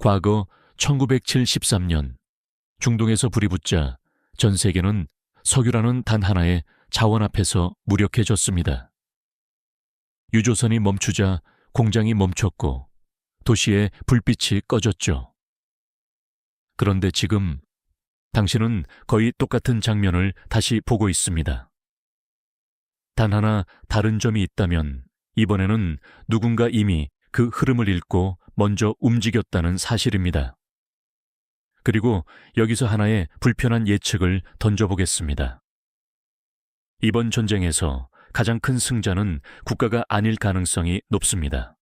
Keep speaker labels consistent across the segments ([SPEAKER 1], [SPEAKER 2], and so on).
[SPEAKER 1] 과거 1973년 중동에서 불이 붙자 전 세계는 석유라는 단 하나의 자원 앞에서 무력해졌습니다. 유조선이 멈추자 공장이 멈췄고 도시의 불빛이 꺼졌죠. 그런데 지금 당신은 거의 똑같은 장면을 다시 보고 있습니다. 단 하나 다른 점이 있다면 이번에는 누군가 이미 그 흐름을 읽고 먼저 움직였다는 사실입니다. 그리고 여기서 하나의 불편한 예측을 던져보겠습니다. 이번 전쟁에서 가장 큰 승자는 국가가 아닐 가능성이 높습니다.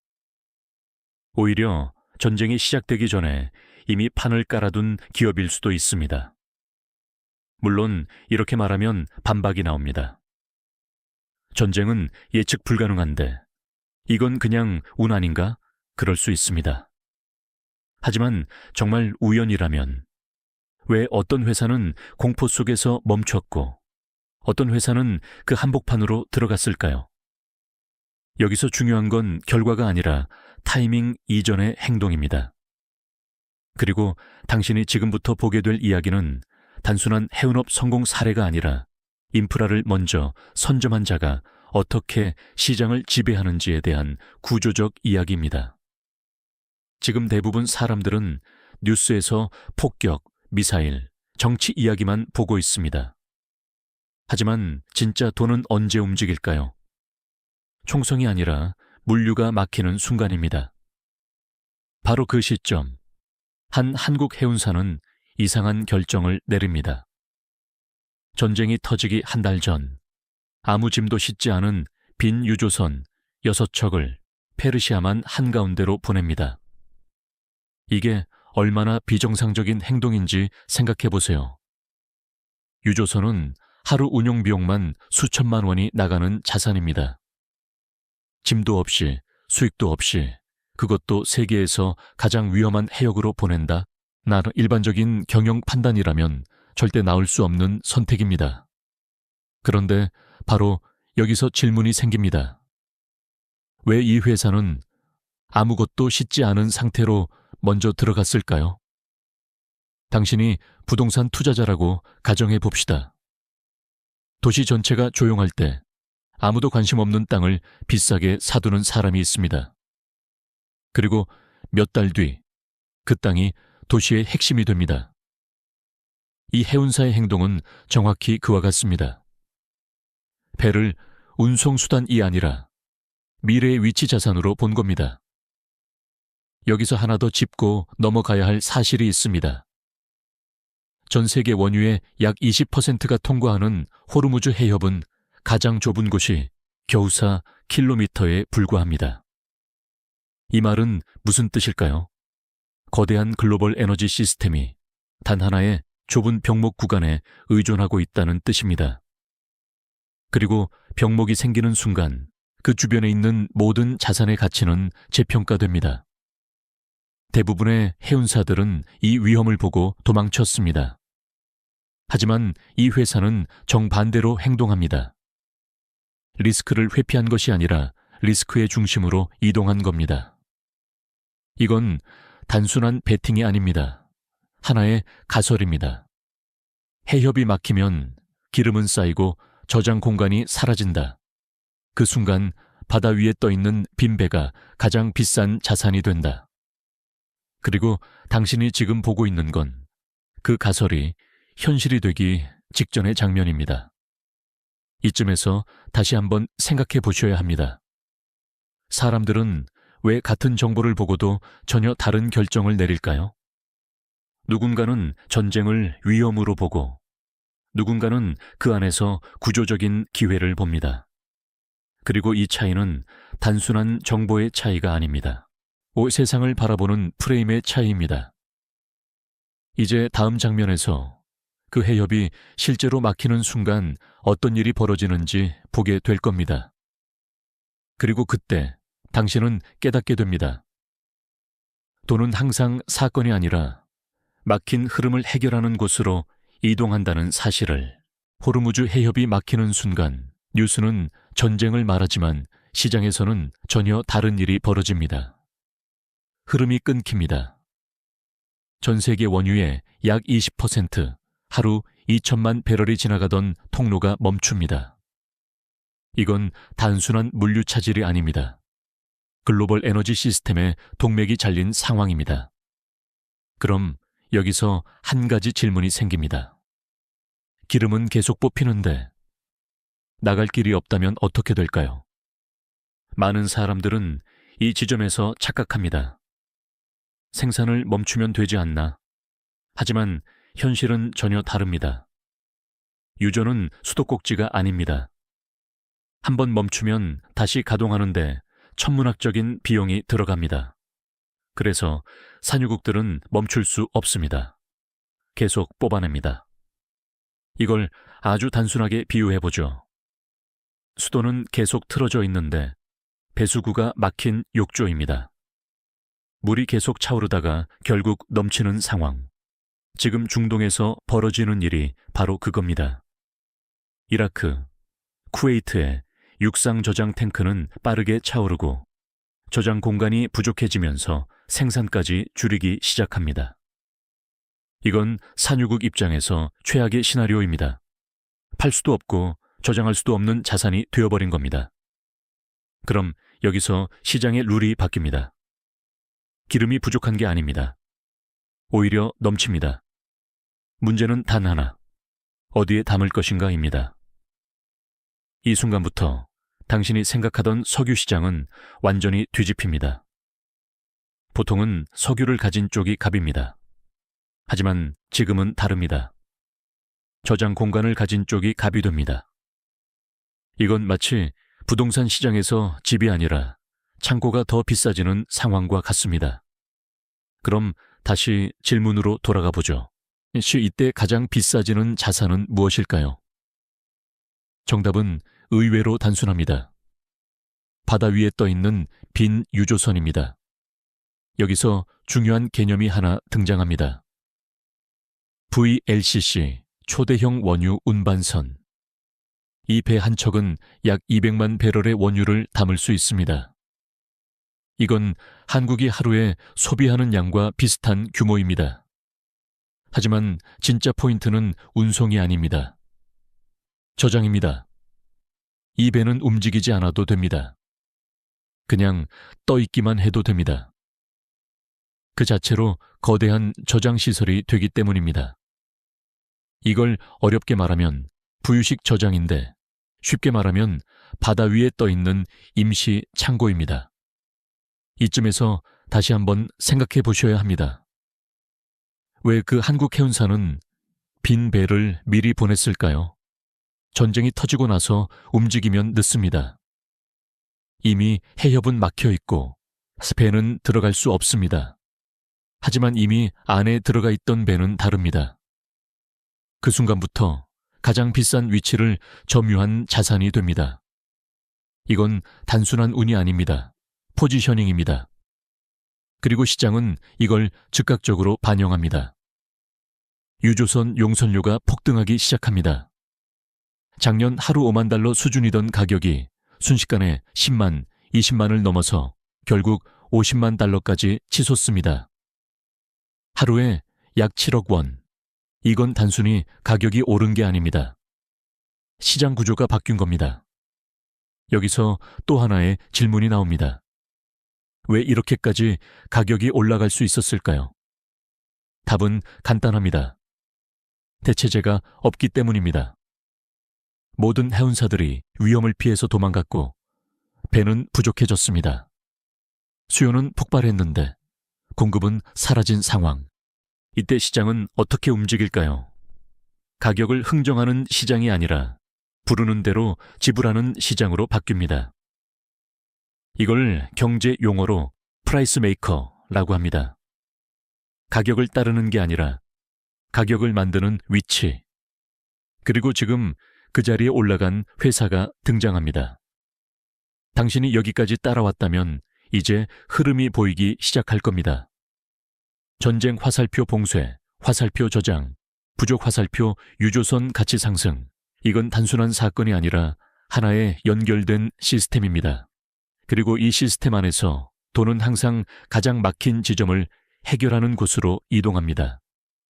[SPEAKER 1] 오히려 전쟁이 시작되기 전에 이미 판을 깔아둔 기업일 수도 있습니다. 물론 이렇게 말하면 반박이 나옵니다. 전쟁은 예측 불가능한데 이건 그냥 운 아닌가? 그럴 수 있습니다. 하지만 정말 우연이라면 왜 어떤 회사는 공포 속에서 멈췄고 어떤 회사는 그 한복판으로 들어갔을까요? 여기서 중요한 건 결과가 아니라 타이밍 이전의 행동입니다. 그리고 당신이 지금부터 보게 될 이야기는 단순한 해운업 성공 사례가 아니라 인프라를 먼저 선점한 자가 어떻게 시장을 지배하는지에 대한 구조적 이야기입니다. 지금 대부분 사람들은 뉴스에서 폭격, 미사일, 정치 이야기만 보고 있습니다. 하지만 진짜 돈은 언제 움직일까요? 총성이 아니라 물류가 막히는 순간입니다. 바로 그 시점, 한 한국 해운사는 이상한 결정을 내립니다. 전쟁이 터지기 한 달 전, 아무 짐도 싣지 않은 빈 유조선 6척을 페르시아만 한가운데로 보냅니다. 이게 얼마나 비정상적인 행동인지 생각해 보세요. 유조선은 하루 운용 비용만 수천만 원이 나가는 자산입니다. 짐도 없이, 수익도 없이, 그것도 세계에서 가장 위험한 해역으로 보낸다? 나는 일반적인 경영 판단이라면 절대 나올 수 없는 선택입니다. 그런데 바로 여기서 질문이 생깁니다. 왜 이 회사는 아무것도 싣지 않은 상태로 먼저 들어갔을까요? 당신이 부동산 투자자라고 가정해 봅시다. 도시 전체가 조용할 때 아무도 관심 없는 땅을 비싸게 사두는 사람이 있습니다. 그리고 몇 달 뒤 그 땅이 도시의 핵심이 됩니다. 이 해운사의 행동은 정확히 그와 같습니다. 배를 운송수단이 아니라 미래의 위치 자산으로 본 겁니다. 여기서 하나 더 짚고 넘어가야 할 사실이 있습니다. 전 세계 원유의 약 20%가 통과하는 호르무즈 해협은 가장 좁은 곳이 겨우 4km에 불과합니다. 이 말은 무슨 뜻일까요? 거대한 글로벌 에너지 시스템이 단 하나의 좁은 병목 구간에 의존하고 있다는 뜻입니다. 그리고 병목이 생기는 순간 그 주변에 있는 모든 자산의 가치는 재평가됩니다. 대부분의 해운사들은 이 위험을 보고 도망쳤습니다. 하지만 이 회사는 정반대로 행동합니다. 리스크를 회피한 것이 아니라 리스크의 중심으로 이동한 겁니다. 이건 단순한 베팅이 아닙니다. 하나의 가설입니다. 해협이 막히면 기름은 쌓이고 저장 공간이 사라진다. 그 순간 바다 위에 떠 있는 빈 배가 가장 비싼 자산이 된다. 그리고 당신이 지금 보고 있는 건 그 가설이 현실이 되기 직전의 장면입니다. 이쯤에서 다시 한번 생각해 보셔야 합니다. 사람들은 왜 같은 정보를 보고도 전혀 다른 결정을 내릴까요? 누군가는 전쟁을 위험으로 보고 누군가는 그 안에서 구조적인 기회를 봅니다. 그리고 이 차이는 단순한 정보의 차이가 아닙니다. 세상을 바라보는 프레임의 차이입니다. 이제 다음 장면에서 그 해협이 실제로 막히는 순간 어떤 일이 벌어지는지 보게 될 겁니다. 그리고 그때 당신은 깨닫게 됩니다. 돈은 항상 사건이 아니라 막힌 흐름을 해결하는 곳으로 이동한다는 사실을. 호르무즈 해협이 막히는 순간 뉴스는 전쟁을 말하지만 시장에서는 전혀 다른 일이 벌어집니다. 흐름이 끊깁니다. 전 세계 원유의 약 20%, 하루 2천만 배럴이 지나가던 통로가 멈춥니다. 이건 단순한 물류 차질이 아닙니다. 글로벌 에너지 시스템에 동맥이 잘린 상황입니다. 그럼 여기서 한 가지 질문이 생깁니다. 기름은 계속 뽑히는데 나갈 길이 없다면 어떻게 될까요? 많은 사람들은 이 지점에서 착각합니다. 생산을 멈추면 되지 않나? 하지만 현실은 전혀 다릅니다. 유조는 수도꼭지가 아닙니다. 한번 멈추면 다시 가동하는데 천문학적인 비용이 들어갑니다. 그래서 산유국들은 멈출 수 없습니다. 계속 뽑아냅니다. 이걸 아주 단순하게 비유해보죠. 수도는 계속 틀어져 있는데 배수구가 막힌 욕조입니다. 물이 계속 차오르다가 결국 넘치는 상황. 지금 중동에서 벌어지는 일이 바로 그겁니다. 이라크, 쿠웨이트의 육상 저장 탱크는 빠르게 차오르고 저장 공간이 부족해지면서 생산까지 줄이기 시작합니다. 이건 산유국 입장에서 최악의 시나리오입니다. 팔 수도 없고 저장할 수도 없는 자산이 되어버린 겁니다. 그럼 여기서 시장의 룰이 바뀝니다. 기름이 부족한 게 아닙니다. 오히려 넘칩니다. 문제는 단 하나, 어디에 담을 것인가입니다. 이 순간부터 당신이 생각하던 석유 시장은 완전히 뒤집힙니다. 보통은 석유를 가진 쪽이 갑입니다. 하지만 지금은 다릅니다. 저장 공간을 가진 쪽이 갑이 됩니다. 이건 마치 부동산 시장에서 집이 아니라 창고가 더 비싸지는 상황과 같습니다. 그럼 다시 질문으로 돌아가 보죠. 이때 가장 비싸지는 자산은 무엇일까요? 정답은 의외로 단순합니다. 바다 위에 떠 있는 빈 유조선입니다. 여기서 중요한 개념이 하나 등장합니다. VLCC, 초대형 원유 운반선. 이 배 한 척은 약 200만 배럴의 원유를 담을 수 있습니다. 이건 한국이 하루에 소비하는 양과 비슷한 규모입니다. 하지만 진짜 포인트는 운송이 아닙니다. 저장입니다. 이 배는 움직이지 않아도 됩니다. 그냥 떠 있기만 해도 됩니다. 그 자체로 거대한 저장 시설이 되기 때문입니다. 이걸 어렵게 말하면 부유식 저장인데 쉽게 말하면 바다 위에 떠 있는 임시 창고입니다. 이쯤에서 다시 한번 생각해 보셔야 합니다. 왜 그 한국 해운사는 빈 배를 미리 보냈을까요? 전쟁이 터지고 나서 움직이면 늦습니다. 이미 해협은 막혀 있고 배는 들어갈 수 없습니다. 하지만 이미 안에 들어가 있던 배는 다릅니다. 그 순간부터 가장 비싼 위치를 점유한 자산이 됩니다. 이건 단순한 운이 아닙니다. 포지셔닝입니다. 그리고 시장은 이걸 즉각적으로 반영합니다. 유조선 용선료가 폭등하기 시작합니다. 작년 하루 5만 달러 수준이던 가격이 순식간에 10만, 20만을 넘어서 결국 50만 달러까지 치솟습니다. 하루에 약 7억 원. 이건 단순히 가격이 오른 게 아닙니다. 시장 구조가 바뀐 겁니다. 여기서 또 하나의 질문이 나옵니다. 왜 이렇게까지 가격이 올라갈 수 있었을까요? 답은 간단합니다. 대체제가 없기 때문입니다. 모든 해운사들이 위험을 피해서 도망갔고 배는 부족해졌습니다. 수요는 폭발했는데 공급은 사라진 상황. 이때 시장은 어떻게 움직일까요? 가격을 흥정하는 시장이 아니라 부르는 대로 지불하는 시장으로 바뀝니다. 이걸 경제 용어로 프라이스 메이커라고 합니다. 가격을 따르는 게 아니라 가격을 만드는 위치. 그리고 지금 그 자리에 올라간 회사가 등장합니다. 당신이 여기까지 따라왔다면 이제 흐름이 보이기 시작할 겁니다. 전쟁 화살표 봉쇄, 화살표 저장, 부족 화살표 유조선 가치 상승. 이건 단순한 사건이 아니라 하나의 연결된 시스템입니다. 그리고 이 시스템 안에서 돈은 항상 가장 막힌 지점을 해결하는 곳으로 이동합니다.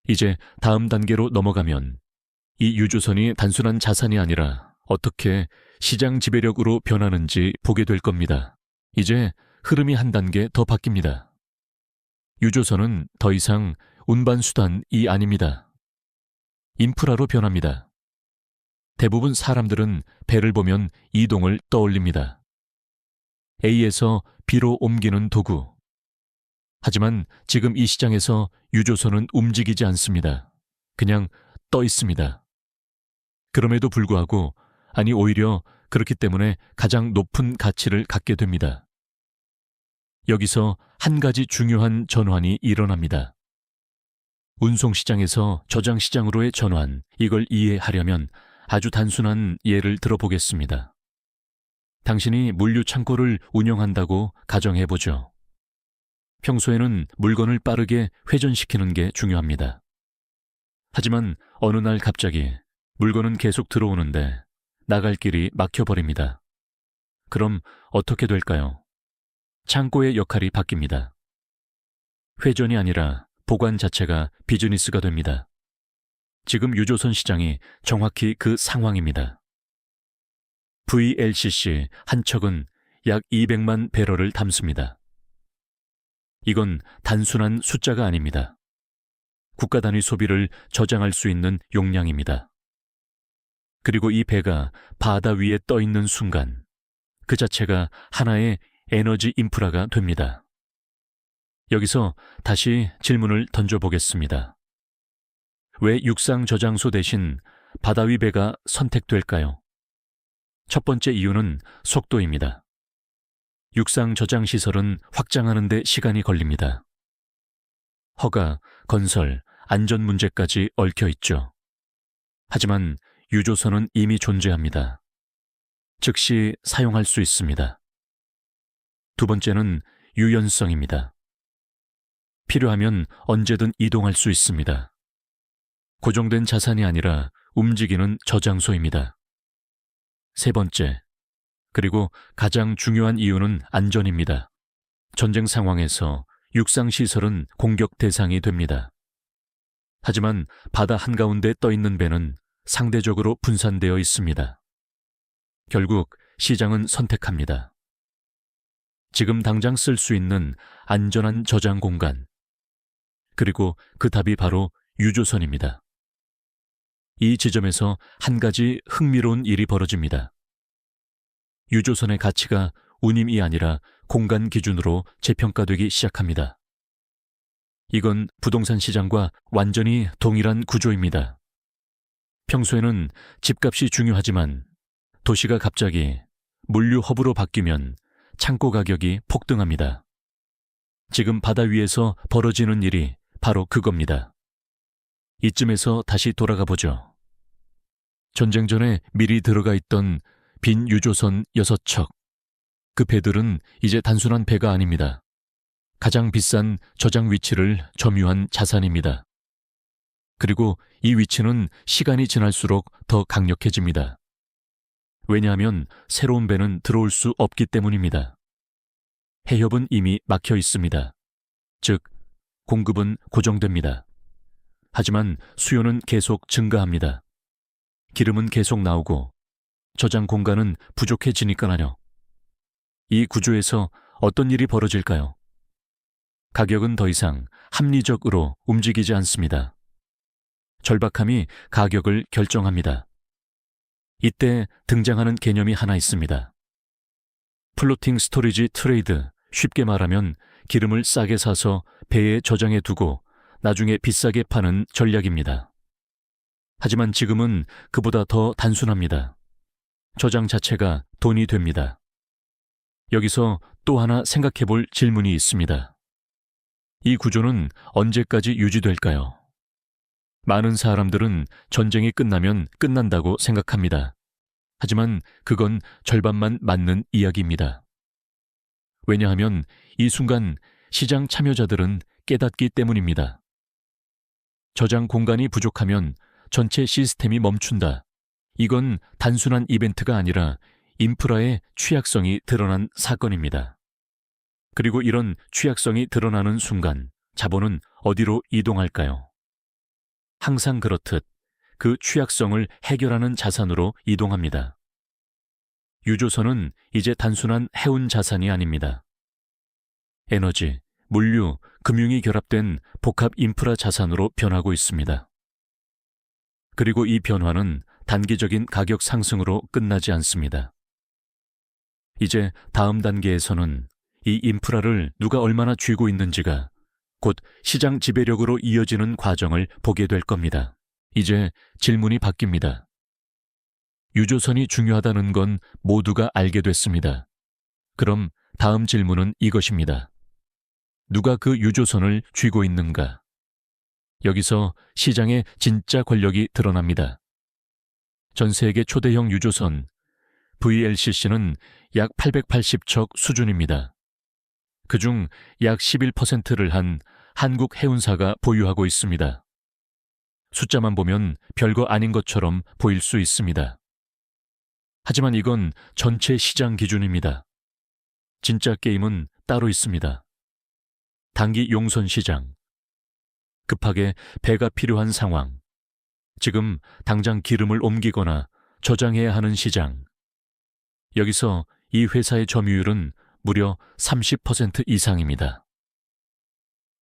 [SPEAKER 1] 이제 다음 단계로 넘어가면 이 유조선이 단순한 자산이 아니라 어떻게 시장 지배력으로 변하는지 보게 될 겁니다. 이제 흐름이 한 단계 더 바뀝니다. 유조선은 더 이상 운반수단이 아닙니다. 인프라로 변합니다. 대부분 사람들은 배를 보면 이동을 떠올립니다. A에서 B로 옮기는 도구. 하지만 지금 이 시장에서 유조선은 움직이지 않습니다. 그냥 떠 있습니다. 그럼에도 불구하고, 아니 오히려 그렇기 때문에 가장 높은 가치를 갖게 됩니다. 여기서 한 가지 중요한 전환이 일어납니다. 운송시장에서 저장시장으로의 전환, 이걸 이해하려면 아주 단순한 예를 들어보겠습니다. 당신이 물류 창고를 운영한다고 가정해보죠. 평소에는 물건을 빠르게 회전시키는 게 중요합니다. 하지만 어느 날 갑자기 물건은 계속 들어오는데 나갈 길이 막혀버립니다. 그럼 어떻게 될까요? 창고의 역할이 바뀝니다. 회전이 아니라 보관 자체가 비즈니스가 됩니다. 지금 유조선 시장이 정확히 그 상황입니다. VLCC 한 척은 약 200만 배럴을 담습니다. 이건 단순한 숫자가 아닙니다. 국가 단위 소비를 저장할 수 있는 용량입니다. 그리고 이 배가 바다 위에 떠 있는 순간 그 자체가 하나의 에너지 인프라가 됩니다. 여기서 다시 질문을 던져보겠습니다. 왜 육상 저장소 대신 바다 위 배가 선택될까요? 첫 번째 이유는 속도입니다. 육상 저장 시설은 확장하는 데 시간이 걸립니다. 허가, 건설, 안전 문제까지 얽혀 있죠. 하지만 유조선은 이미 존재합니다. 즉시 사용할 수 있습니다. 두 번째는 유연성입니다. 필요하면 언제든 이동할 수 있습니다. 고정된 자산이 아니라 움직이는 저장소입니다. 세 번째, 그리고 가장 중요한 이유는 안전입니다. 전쟁 상황에서 육상시설은 공격 대상이 됩니다. 하지만 바다 한가운데 떠 있는 배는 상대적으로 분산되어 있습니다. 결국 시장은 선택합니다. 지금 당장 쓸 수 있는 안전한 저장 공간. 그리고 그 답이 바로 유조선입니다. 이 지점에서 한 가지 흥미로운 일이 벌어집니다. 유조선의 가치가 운임이 아니라 공간 기준으로 재평가되기 시작합니다. 이건 부동산 시장과 완전히 동일한 구조입니다. 평소에는 집값이 중요하지만 도시가 갑자기 물류 허브로 바뀌면 창고 가격이 폭등합니다. 지금 바다 위에서 벌어지는 일이 바로 그겁니다. 이쯤에서 다시 돌아가 보죠. 전쟁 전에 미리 들어가 있던 빈 유조선 6척. 그 배들은 이제 단순한 배가 아닙니다. 가장 비싼 저장 위치를 점유한 자산입니다. 그리고 이 위치는 시간이 지날수록 더 강력해집니다. 왜냐하면 새로운 배는 들어올 수 없기 때문입니다. 해협은 이미 막혀 있습니다. 즉, 공급은 고정됩니다. 하지만 수요는 계속 증가합니다. 기름은 계속 나오고 저장 공간은 부족해지니까요. 이 구조에서 어떤 일이 벌어질까요? 가격은 더 이상 합리적으로 움직이지 않습니다. 절박함이 가격을 결정합니다. 이때 등장하는 개념이 하나 있습니다. 플로팅 스토리지 트레이드, 쉽게 말하면 기름을 싸게 사서 배에 저장해 두고 나중에 비싸게 파는 전략입니다. 하지만 지금은 그보다 더 단순합니다. 저장 자체가 돈이 됩니다. 여기서 또 하나 생각해 볼 질문이 있습니다. 이 구조는 언제까지 유지될까요? 많은 사람들은 전쟁이 끝나면 끝난다고 생각합니다. 하지만 그건 절반만 맞는 이야기입니다. 왜냐하면 이 순간 시장 참여자들은 깨닫기 때문입니다. 저장 공간이 부족하면 전체 시스템이 멈춘다. 이건 단순한 이벤트가 아니라 인프라의 취약성이 드러난 사건입니다. 그리고 이런 취약성이 드러나는 순간 자본은 어디로 이동할까요? 항상 그렇듯 그 취약성을 해결하는 자산으로 이동합니다. 유조선은 이제 단순한 해운 자산이 아닙니다. 에너지, 물류, 금융이 결합된 복합 인프라 자산으로 변하고 있습니다. 그리고 이 변화는 단기적인 가격 상승으로 끝나지 않습니다. 이제 다음 단계에서는 이 인프라를 누가 얼마나 쥐고 있는지가 곧 시장 지배력으로 이어지는 과정을 보게 될 겁니다. 이제 질문이 바뀝니다. 유조선이 중요하다는 건 모두가 알게 됐습니다. 그럼 다음 질문은 이것입니다. 누가 그 유조선을 쥐고 있는가? 여기서 시장의 진짜 권력이 드러납니다. 전 세계 초대형 유조선 VLCC는 약 880척 수준입니다. 그중 약 11%를 한 한국 해운사가 보유하고 있습니다. 숫자만 보면 별거 아닌 것처럼 보일 수 있습니다. 하지만 이건 전체 시장 기준입니다. 진짜 게임은 따로 있습니다. 단기 용선 시장. 급하게 배가 필요한 상황. 지금 당장 기름을 옮기거나 저장해야 하는 시장. 여기서 이 회사의 점유율은 무려 30% 이상입니다.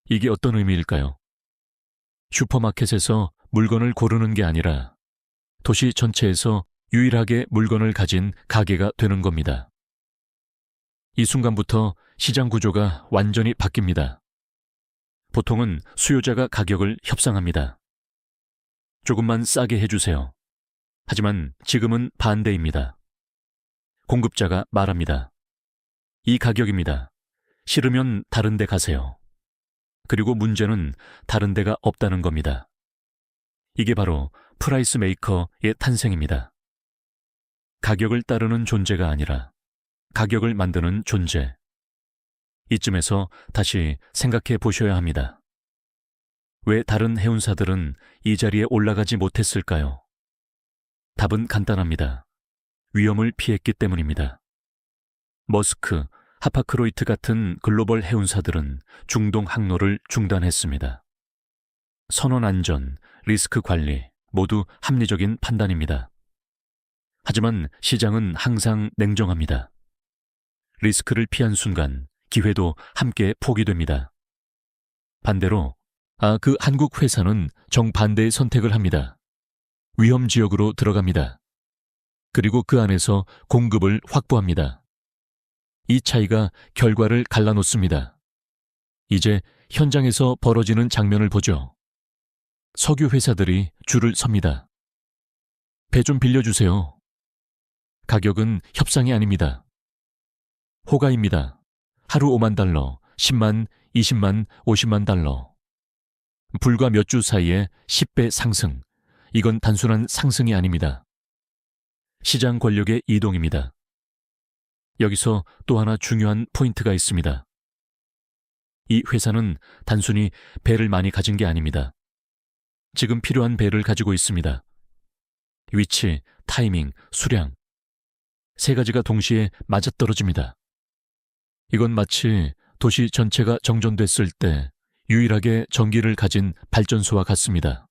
[SPEAKER 1] 이게 어떤 의미일까요? 슈퍼마켓에서 물건을 고르는 게 아니라 도시 전체에서 유일하게 물건을 가진 가게가 되는 겁니다. 이 순간부터 시장 구조가 완전히 바뀝니다. 보통은 수요자가 가격을 협상합니다. 조금만 싸게 해주세요. 하지만 지금은 반대입니다. 공급자가 말합니다. 이 가격입니다. 싫으면 다른 데 가세요. 그리고 문제는 다른 데가 없다는 겁니다. 이게 바로 프라이스 메이커의 탄생입니다. 가격을 따르는 존재가 아니라 가격을 만드는 존재. 이쯤에서 다시 생각해 보셔야 합니다. 왜 다른 해운사들은 이 자리에 올라가지 못했을까요? 답은 간단합니다. 위험을 피했기 때문입니다. 머스크, 하파크로이트 같은 글로벌 해운사들은 중동 항로를 중단했습니다. 선원 안전, 리스크 관리 모두 합리적인 판단입니다. 하지만 시장은 항상 냉정합니다. 리스크를 피한 순간 기회도 함께 포기됩니다. 반대로 그 한국 회사는 정반대의 선택을 합니다. 위험 지역으로 들어갑니다. 그리고 그 안에서 공급을 확보합니다. 이 차이가 결과를 갈라놓습니다. 이제 현장에서 벌어지는 장면을 보죠. 석유 회사들이 줄을 섭니다. 배 좀 빌려주세요. 가격은 협상이 아닙니다. 호가입니다. 하루 5만 달러, 10만, 20만, 50만 달러. 불과 몇 주 사이에 10배 상승. 이건 단순한 상승이 아닙니다. 시장 권력의 이동입니다. 여기서 또 하나 중요한 포인트가 있습니다. 이 회사는 단순히 배를 많이 가진 게 아닙니다. 지금 필요한 배를 가지고 있습니다. 위치, 타이밍, 수량. 세 가지가 동시에 맞아떨어집니다. 이건 마치 도시 전체가 정전됐을 때 유일하게 전기를 가진 발전소와 같습니다.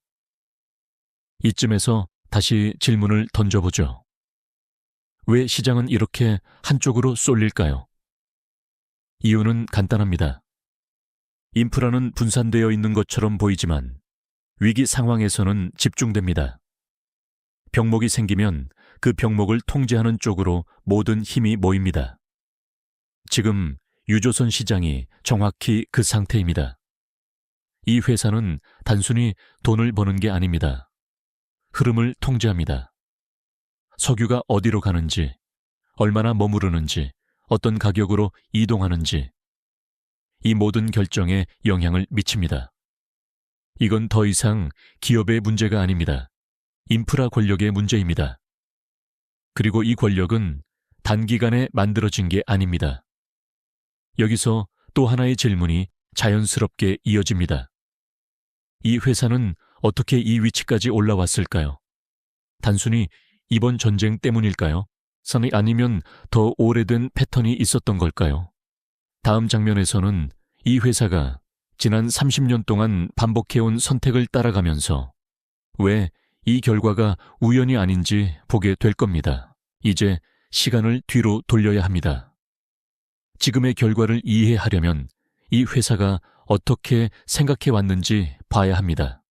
[SPEAKER 1] 이쯤에서 다시 질문을 던져보죠. 왜 시장은 이렇게 한쪽으로 쏠릴까요? 이유는 간단합니다. 인프라는 분산되어 있는 것처럼 보이지만 위기 상황에서는 집중됩니다. 병목이 생기면 그 병목을 통제하는 쪽으로 모든 힘이 모입니다. 지금 유조선 시장이 정확히 그 상태입니다. 이 회사는 단순히 돈을 버는 게 아닙니다. 흐름을 통제합니다. 석유가 어디로 가는지, 얼마나 머무르는지, 어떤 가격으로 이동하는지, 이 모든 결정에 영향을 미칩니다. 이건 더 이상 기업의 문제가 아닙니다. 인프라 권력의 문제입니다. 그리고 이 권력은 단기간에 만들어진 게 아닙니다. 여기서 또 하나의 질문이 자연스럽게 이어집니다. 이 회사는 어떻게 이 위치까지 올라왔을까요? 단순히 이번 전쟁 때문일까요? 아니면 더 오래된 패턴이 있었던 걸까요? 다음 장면에서는 이 회사가 지난 30년 동안 반복해온 선택을 따라가면서 왜 이 결과가 우연이 아닌지 보게 될 겁니다. 이제 시간을 뒤로 돌려야 합니다. 지금의 결과를 이해하려면 이 회사가 어떻게 생각해 왔는지 봐야 합니다.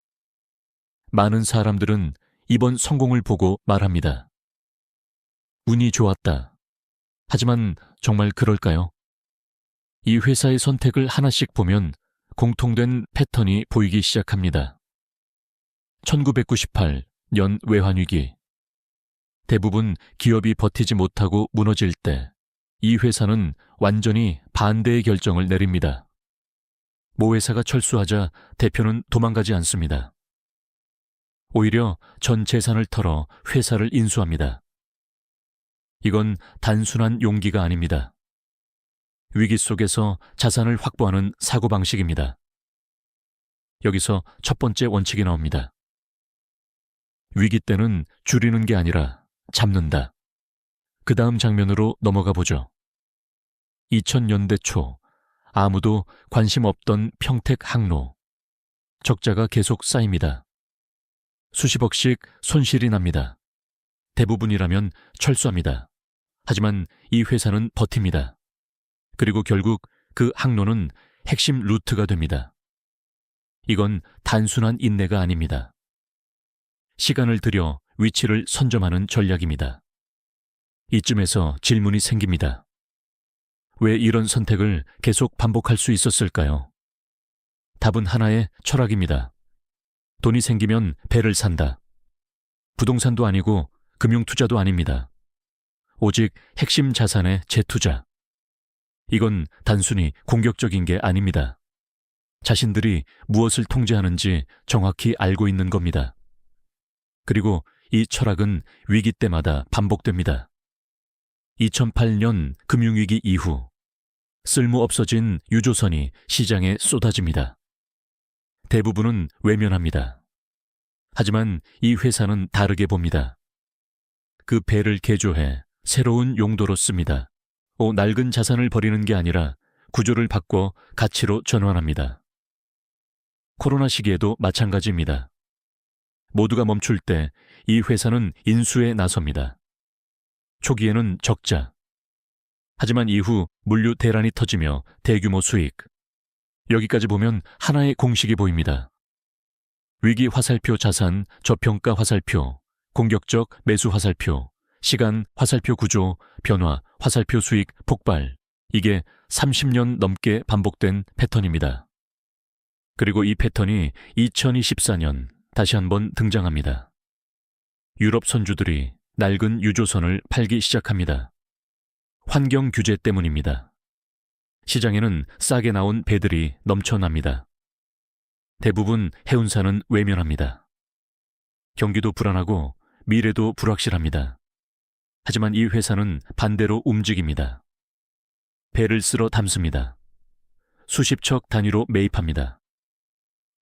[SPEAKER 1] 많은 사람들은 이번 성공을 보고 말합니다. 운이 좋았다. 하지만 정말 그럴까요? 이 회사의 선택을 하나씩 보면 공통된 패턴이 보이기 시작합니다. 1998년 외환위기. 대부분 기업이 버티지 못하고 무너질 때 이 회사는 완전히 반대의 결정을 내립니다. 모 회사가 철수하자 대표는 도망가지 않습니다. 오히려 전 재산을 털어 회사를 인수합니다. 이건 단순한 용기가 아닙니다. 위기 속에서 자산을 확보하는 사고방식입니다. 여기서 첫 번째 원칙이 나옵니다. 위기 때는 줄이는 게 아니라 잡는다. 그 다음 장면으로 넘어가 보죠. 2000년대 초 아무도 관심 없던 평택 항로. 적자가 계속 쌓입니다. 수십억씩 손실이 납니다. 대부분이라면 철수합니다. 하지만 이 회사는 버팁니다. 그리고 결국 그 항로는 핵심 루트가 됩니다. 이건 단순한 인내가 아닙니다. 시간을 들여 위치를 선점하는 전략입니다. 이쯤에서 질문이 생깁니다. 왜 이런 선택을 계속 반복할 수 있었을까요? 답은 하나의 철학입니다. 돈이 생기면 배를 산다. 부동산도 아니고 금융투자도 아닙니다. 오직 핵심 자산의 재투자. 이건 단순히 공격적인 게 아닙니다. 자신들이 무엇을 통제하는지 정확히 알고 있는 겁니다. 그리고 이 철학은 위기 때마다 반복됩니다. 2008년 금융위기 이후 쓸모없어진 유조선이 시장에 쏟아집니다. 대부분은 외면합니다. 하지만 이 회사는 다르게 봅니다. 그 배를 개조해 새로운 용도로 씁니다. 낡은 자산을 버리는 게 아니라 구조를 바꿔 가치로 전환합니다. 코로나 시기에도 마찬가지입니다. 모두가 멈출 때 이 회사는 인수에 나섭니다. 초기에는 적자. 하지만 이후 물류 대란이 터지며 대규모 수익. 여기까지 보면 하나의 공식이 보입니다. 위기 화살표 자산, 저평가 화살표, 공격적 매수 화살표, 시간 화살표 구조, 변화 화살표 수익 폭발. 이게 30년 넘게 반복된 패턴입니다. 그리고 이 패턴이 2024년 다시 한번 등장합니다. 유럽 선주들이 낡은 유조선을 팔기 시작합니다. 환경 규제 때문입니다. 시장에는 싸게 나온 배들이 넘쳐납니다. 대부분 해운사는 외면합니다. 경기도 불안하고 미래도 불확실합니다. 하지만 이 회사는 반대로 움직입니다. 배를 쓸어 담습니다. 수십 척 단위로 매입합니다.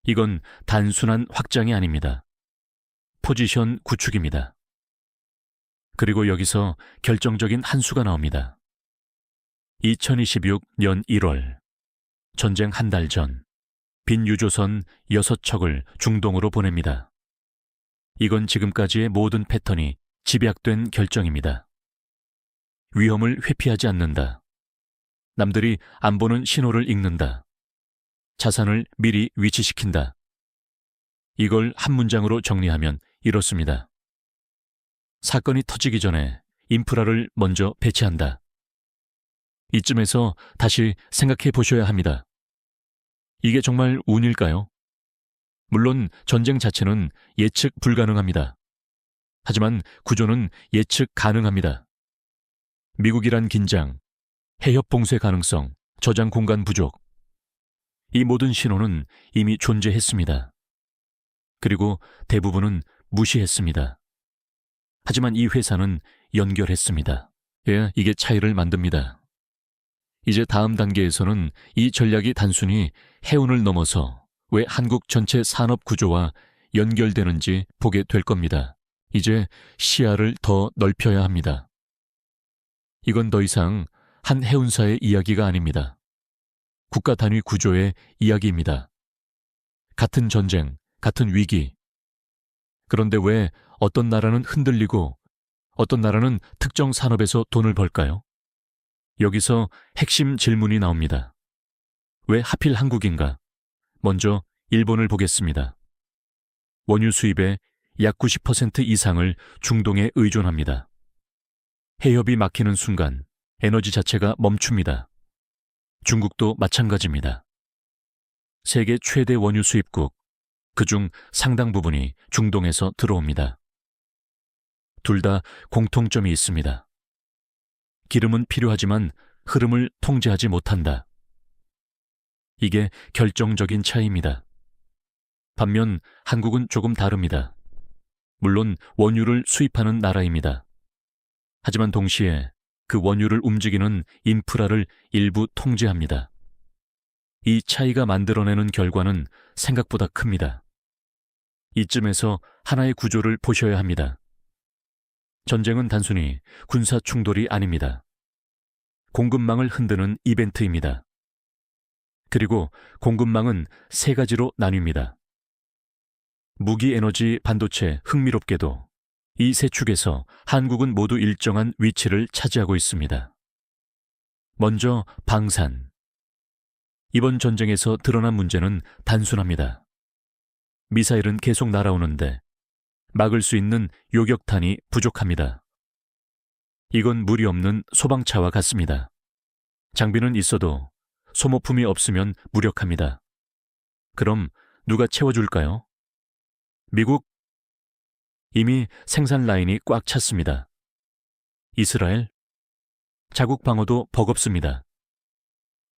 [SPEAKER 1] 이건 단순한 확장이 아닙니다. 포지션 구축입니다. 그리고 여기서 결정적인 한 수가 나옵니다. 2026년 1월, 전쟁 한 달 전, 빈 유조선 6척을 중동으로 보냅니다. 이건 지금까지의 모든 패턴이 집약된 결정입니다. 위험을 회피하지 않는다. 남들이 안 보는 신호를 읽는다. 자산을 미리 위치시킨다. 이걸 한 문장으로 정리하면 이렇습니다. 사건이 터지기 전에 인프라를 먼저 배치한다. 이쯤에서 다시 생각해 보셔야 합니다. 이게 정말 운일까요? 물론 전쟁 자체는 예측 불가능합니다. 하지만 구조는 예측 가능합니다. 미국이란 긴장, 해협 봉쇄 가능성, 저장 공간 부족. 이 모든 신호는 이미 존재했습니다. 그리고 대부분은 무시했습니다. 하지만 이 회사는 연결했습니다. 이게 차이를 만듭니다. 이제 다음 단계에서는 이 전략이 단순히 해운을 넘어서 왜 한국 전체 산업 구조와 연결되는지 보게 될 겁니다. 이제 시야를 더 넓혀야 합니다. 이건 더 이상 한 해운사의 이야기가 아닙니다. 국가 단위 구조의 이야기입니다. 같은 전쟁, 같은 위기. 그런데 왜 어떤 나라는 흔들리고 어떤 나라는 특정 산업에서 돈을 벌까요? 여기서 핵심 질문이 나옵니다. 왜 하필 한국인가? 먼저 일본을 보겠습니다. 원유 수입의 약 90% 이상을 중동에 의존합니다. 해협이 막히는 순간 에너지 자체가 멈춥니다. 중국도 마찬가지입니다. 세계 최대 원유 수입국, 그중 상당 부분이 중동에서 들어옵니다. 둘 다 공통점이 있습니다. 기름은 필요하지만 흐름을 통제하지 못한다. 이게 결정적인 차이입니다. 반면 한국은 조금 다릅니다. 물론 원유를 수입하는 나라입니다. 하지만 동시에 그 원유를 움직이는 인프라를 일부 통제합니다. 이 차이가 만들어내는 결과는 생각보다 큽니다. 이쯤에서 하나의 구조를 보셔야 합니다. 전쟁은 단순히 군사 충돌이 아닙니다. 공급망을 흔드는 이벤트입니다. 그리고 공급망은 세 가지로 나뉩니다. 무기, 에너지, 반도체, 흥미롭게도 이 세 축에서 한국은 모두 일정한 위치를 차지하고 있습니다. 먼저 방산. 이번 전쟁에서 드러난 문제는 단순합니다. 미사일은 계속 날아오는데 막을 수 있는 요격탄이 부족합니다. 이건 무리 없는 소방차와 같습니다. 장비는 있어도 소모품이 없으면 무력합니다. 그럼 누가 채워줄까요? 미국? 이미 생산 라인이 꽉 찼습니다. 이스라엘? 자국 방어도 버겁습니다.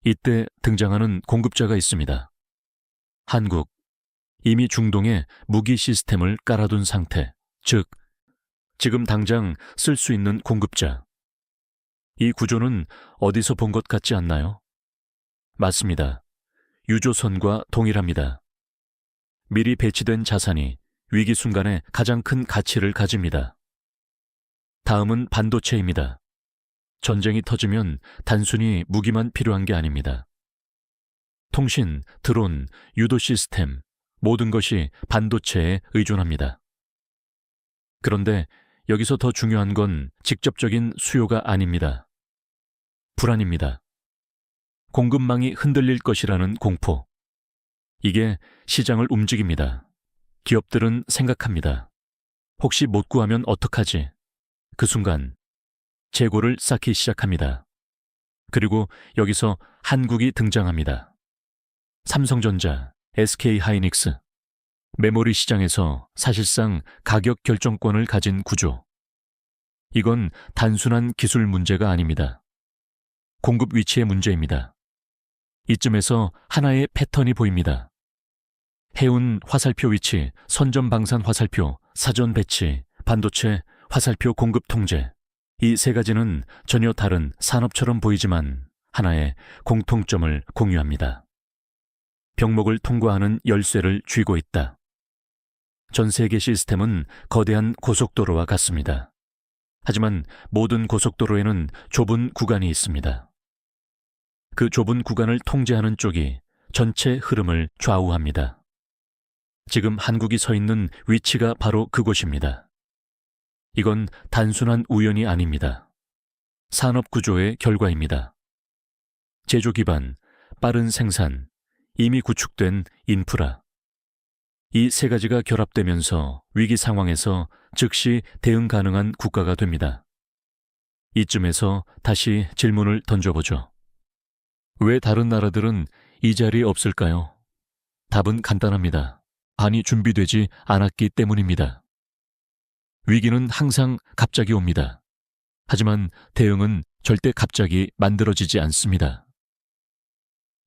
[SPEAKER 1] 이때 등장하는 공급자가 있습니다. 한국. 이미 중동에 무기 시스템을 깔아둔 상태, 즉 지금 당장 쓸 수 있는 공급자. 이 구조는 어디서 본 것 같지 않나요? 맞습니다. 유조선과 동일합니다. 미리 배치된 자산이 위기 순간에 가장 큰 가치를 가집니다. 다음은 반도체입니다. 전쟁이 터지면 단순히 무기만 필요한 게 아닙니다. 통신, 드론, 유도 시스템, 모든 것이 반도체에 의존합니다. 그런데 여기서 더 중요한 건 직접적인 수요가 아닙니다. 불안입니다. 공급망이 흔들릴 것이라는 공포. 이게 시장을 움직입니다. 기업들은 생각합니다. 혹시 못 구하면 어떡하지? 그 순간 재고를 쌓기 시작합니다. 그리고 여기서 한국이 등장합니다. 삼성전자, SK하이닉스, 메모리 시장에서 사실상 가격 결정권을 가진 구조. 이건 단순한 기술 문제가 아닙니다. 공급 위치의 문제입니다. 이쯤에서 하나의 패턴이 보입니다. 해운 화살표 위치, 선전 방산 화살표, 사전 배치, 반도체 화살표 공급 통제. 이 세 가지는 전혀 다른 산업처럼 보이지만 하나의 공통점을 공유합니다. 병목을 통과하는 열쇠를 쥐고 있다. 전 세계 시스템은 거대한 고속도로와 같습니다. 하지만 모든 고속도로에는 좁은 구간이 있습니다. 그 좁은 구간을 통제하는 쪽이 전체 흐름을 좌우합니다. 지금 한국이 서 있는 위치가 바로 그곳입니다. 이건 단순한 우연이 아닙니다. 산업 구조의 결과입니다. 제조 기반, 빠른 생산, 이미 구축된 인프라. 이 세 가지가 결합되면서 위기 상황에서 즉시 대응 가능한 국가가 됩니다. 이쯤에서 다시 질문을 던져보죠. 왜 다른 나라들은 이 자리에 없을까요? 답은 간단합니다. 안이 준비되지 않았기 때문입니다. 위기는 항상 갑자기 옵니다. 하지만 대응은 절대 갑자기 만들어지지 않습니다.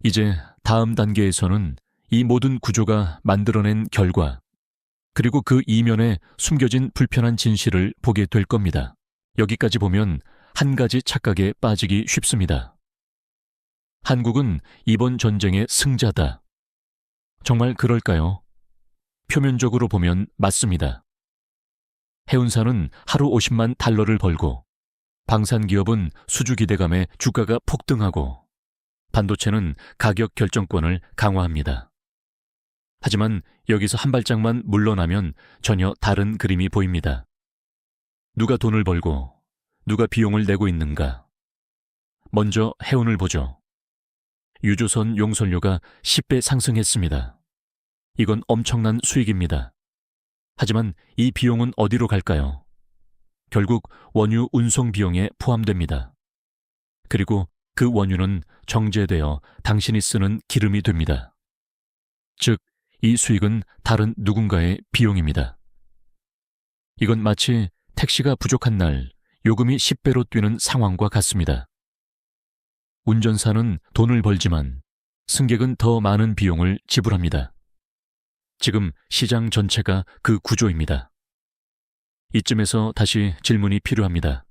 [SPEAKER 1] 이제 다음 단계에서는 이 모든 구조가 만들어낸 결과, 그리고 그 이면에 숨겨진 불편한 진실을 보게 될 겁니다. 여기까지 보면 한 가지 착각에 빠지기 쉽습니다. 한국은 이번 전쟁의 승자다. 정말 그럴까요? 표면적으로 보면 맞습니다. 해운사는 하루 50만 달러를 벌고 방산기업은 수주 기대감에 주가가 폭등하고 반도체는 가격 결정권을 강화합니다. 하지만 여기서 한 발짝만 물러나면 전혀 다른 그림이 보입니다. 누가 돈을 벌고 누가 비용을 내고 있는가? 먼저 해운을 보죠. 유조선 용선료가 10배 상승했습니다. 이건 엄청난 수익입니다. 하지만 이 비용은 어디로 갈까요? 결국 원유 운송 비용에 포함됩니다. 그리고 그 원유는 정제되어 당신이 쓰는 기름이 됩니다. 즉, 이 수익은 다른 누군가의 비용입니다. 이건 마치 택시가 부족한 날 요금이 10배로 뛰는 상황과 같습니다. 운전사는 돈을 벌지만 승객은 더 많은 비용을 지불합니다. 지금 시장 전체가 그 구조입니다. 이쯤에서 다시 질문이 필요합니다.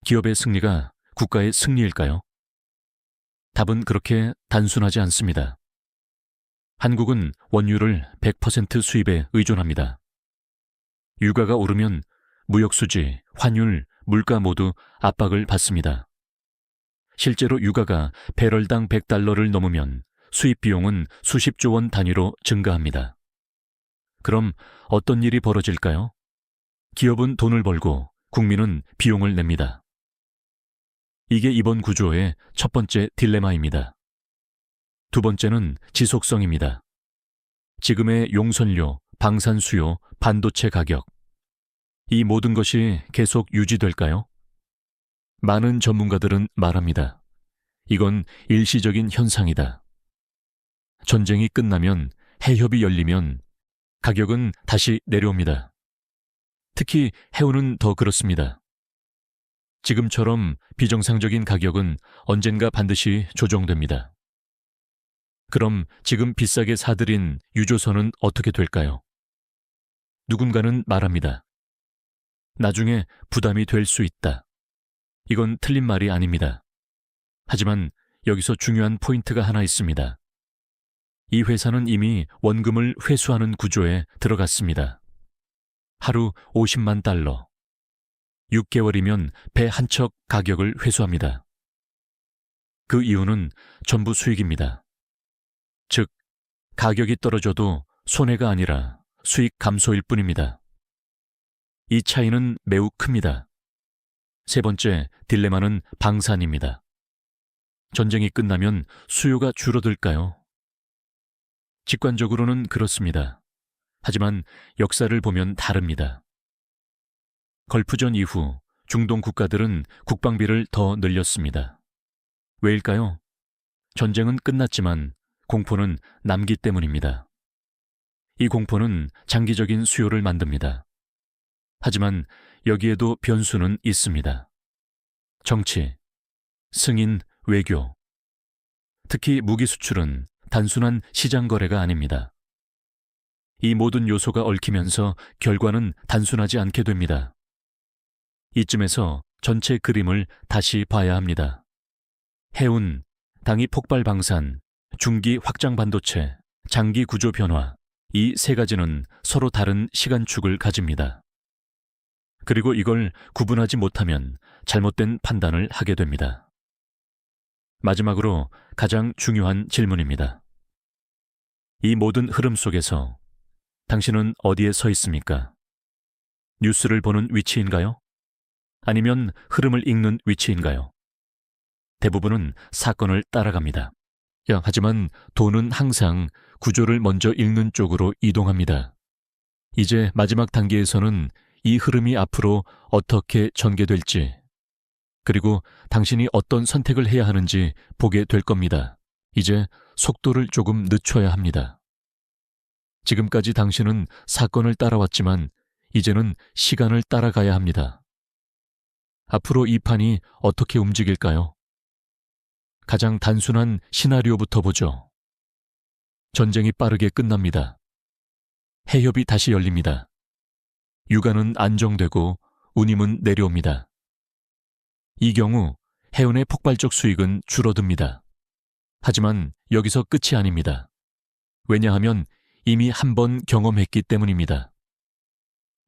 [SPEAKER 1] 기업의 승리가 국가의 승리일까요? 답은 그렇게 단순하지 않습니다. 한국은 원유를 100% 수입에 의존합니다. 유가가 오르면 무역수지, 환율, 물가 모두 압박을 받습니다. 실제로 유가가 배럴당 $100를 넘으면 수입 비용은 수십조 원 단위로 증가합니다. 그럼 어떤 일이 벌어질까요? 기업은 돈을 벌고 국민은 비용을 냅니다. 이게 이번 구조의 첫 번째 딜레마입니다. 두 번째는 지속성입니다. 지금의 용선료, 방산 수요, 반도체 가격. 이 모든 것이 계속 유지될까요? 많은 전문가들은 말합니다. 이건 일시적인 현상이다. 전쟁이 끝나면, 해협이 열리면 가격은 다시 내려옵니다. 특히 해운은 더 그렇습니다. 지금처럼 비정상적인 가격은 언젠가 반드시 조정됩니다. 그럼 지금 비싸게 사들인 유조선은 어떻게 될까요? 누군가는 말합니다. 나중에 부담이 될 수 있다. 이건 틀린 말이 아닙니다. 하지만 여기서 중요한 포인트가 하나 있습니다. 이 회사는 이미 원금을 회수하는 구조에 들어갔습니다. 하루 $500,000. 6개월이면 배 한 척 가격을 회수합니다. 그 이유는 전부 수익입니다. 즉, 가격이 떨어져도 손해가 아니라 수익 감소일 뿐입니다. 이 차이는 매우 큽니다. 세 번째 딜레마는 방산입니다. 전쟁이 끝나면 수요가 줄어들까요? 직관적으로는 그렇습니다. 하지만 역사를 보면 다릅니다. 걸프전 이후 중동 국가들은 국방비를 더 늘렸습니다. 왜일까요? 전쟁은 끝났지만 공포는 남기 때문입니다. 이 공포는 장기적인 수요를 만듭니다. 하지만 여기에도 변수는 있습니다. 정치, 승인, 외교. 특히 무기 수출은 단순한 시장 거래가 아닙니다. 이 모든 요소가 얽히면서 결과는 단순하지 않게 됩니다. 이쯤에서 전체 그림을 다시 봐야 합니다. 해운, 당위 폭발 방산, 중기 확장 반도체, 장기 구조 변화, 이 세 가지는 서로 다른 시간축을 가집니다. 그리고 이걸 구분하지 못하면 잘못된 판단을 하게 됩니다. 마지막으로 가장 중요한 질문입니다. 이 모든 흐름 속에서 당신은 어디에 서 있습니까? 뉴스를 보는 위치인가요? 아니면 흐름을 읽는 위치인가요? 대부분은 사건을 따라갑니다. 하지만 돈은 항상 구조를 먼저 읽는 쪽으로 이동합니다. 이제 마지막 단계에서는 이 흐름이 앞으로 어떻게 전개될지, 그리고 당신이 어떤 선택을 해야 하는지 보게 될 겁니다. 이제 속도를 조금 늦춰야 합니다. 지금까지 당신은 사건을 따라왔지만 이제는 시간을 따라가야 합니다. 앞으로 이 판이 어떻게 움직일까요? 가장 단순한 시나리오부터 보죠. 전쟁이 빠르게 끝납니다. 해협이 다시 열립니다. 유가는 안정되고 운임은 내려옵니다. 이 경우 해운의 폭발적 수익은 줄어듭니다. 하지만 여기서 끝이 아닙니다. 왜냐하면 이미 한 번 경험했기 때문입니다.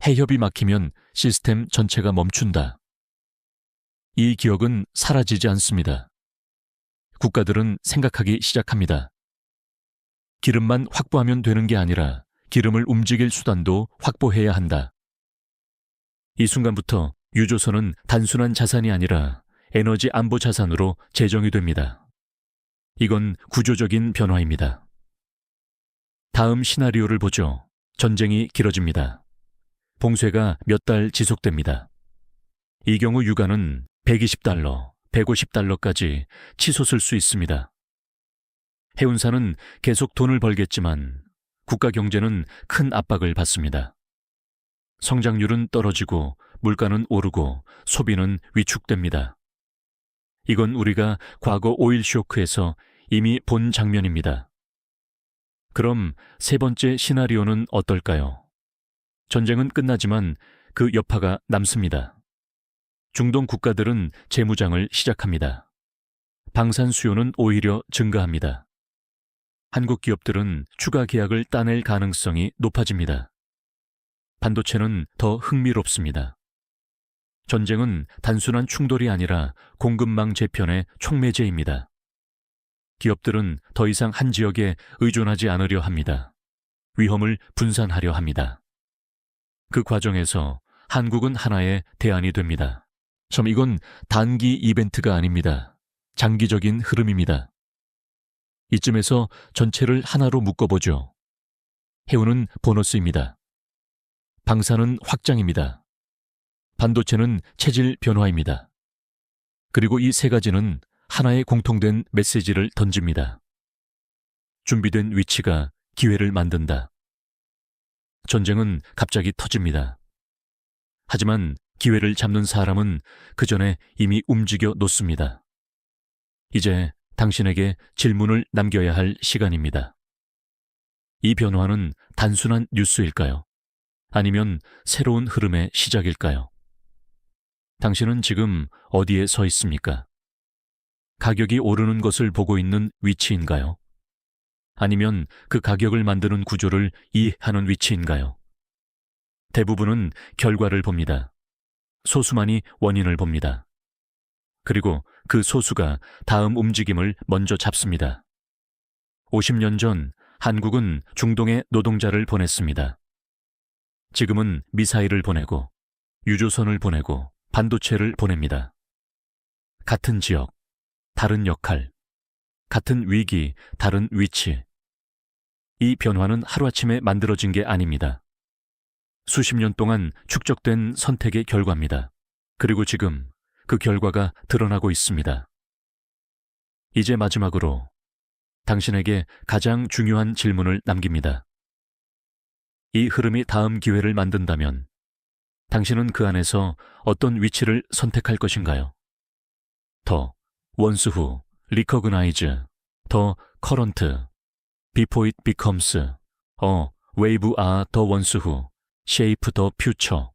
[SPEAKER 1] 해협이 막히면 시스템 전체가 멈춘다. 이 기억은 사라지지 않습니다. 국가들은 생각하기 시작합니다. 기름만 확보하면 되는 게 아니라 기름을 움직일 수단도 확보해야 한다. 이 순간부터 유조선은 단순한 자산이 아니라 에너지 안보 자산으로 재정이 됩니다. 이건 구조적인 변화입니다. 다음 시나리오를 보죠. 전쟁이 길어집니다. 봉쇄가 몇 달 지속됩니다. 이 경우 유가는 $120, $150까지 치솟을 수 있습니다. 해운사는 계속 돈을 벌겠지만 국가 경제는 큰 압박을 받습니다. 성장률은 떨어지고 물가는 오르고 소비는 위축됩니다. 이건 우리가 과거 오일 쇼크에서 이미 본 장면입니다. 그럼 세 번째 시나리오는 어떨까요? 전쟁은 끝나지만 그 여파가 남습니다. 중동 국가들은 재무장을 시작합니다. 방산 수요는 오히려 증가합니다. 한국 기업들은 추가 계약을 따낼 가능성이 높아집니다. 반도체는 더 흥미롭습니다. 전쟁은 단순한 충돌이 아니라 공급망 재편의 촉매제입니다. 기업들은 더 이상 한 지역에 의존하지 않으려 합니다. 위험을 분산하려 합니다. 그 과정에서 한국은 하나의 대안이 됩니다. 이건 단기 이벤트가 아닙니다. 장기적인 흐름입니다. 이쯤에서 전체를 하나로 묶어보죠. 해운은 보너스입니다. 방산은 확장입니다. 반도체는 체질 변화입니다. 그리고 이 세 가지는 하나의 공통된 메시지를 던집니다. 준비된 위치가 기회를 만든다. 전쟁은 갑자기 터집니다. 하지만 기회를 잡는 사람은 그 전에 이미 움직여 놓습니다. 이제 당신에게 질문을 남겨야 할 시간입니다. 이 변화는 단순한 뉴스일까요? 아니면 새로운 흐름의 시작일까요? 당신은 지금 어디에 서 있습니까? 가격이 오르는 것을 보고 있는 위치인가요? 아니면 그 가격을 만드는 구조를 이해하는 위치인가요? 대부분은 결과를 봅니다. 소수만이 원인을 봅니다. 그리고 그 소수가 다음 움직임을 먼저 잡습니다. 50년 전 한국은 중동에 노동자를 보냈습니다. 지금은 미사일을 보내고 유조선을 보내고 반도체를 보냅니다. 같은 지역, 다른 역할, 같은 위기, 다른 위치. 이 변화는 하루아침에 만들어진 게 아닙니다. 수십 년 동안 축적된 선택의 결과입니다. 그리고 지금 그 결과가 드러나고 있습니다. 이제 마지막으로 당신에게 가장 중요한 질문을 남깁니다. 이 흐름이 다음 기회를 만든다면 당신은 그 안에서 어떤 위치를 선택할 것인가요? 더, 원수 후, recognize, 더, current, before it becomes, wave are 더 원수 후, shape the future.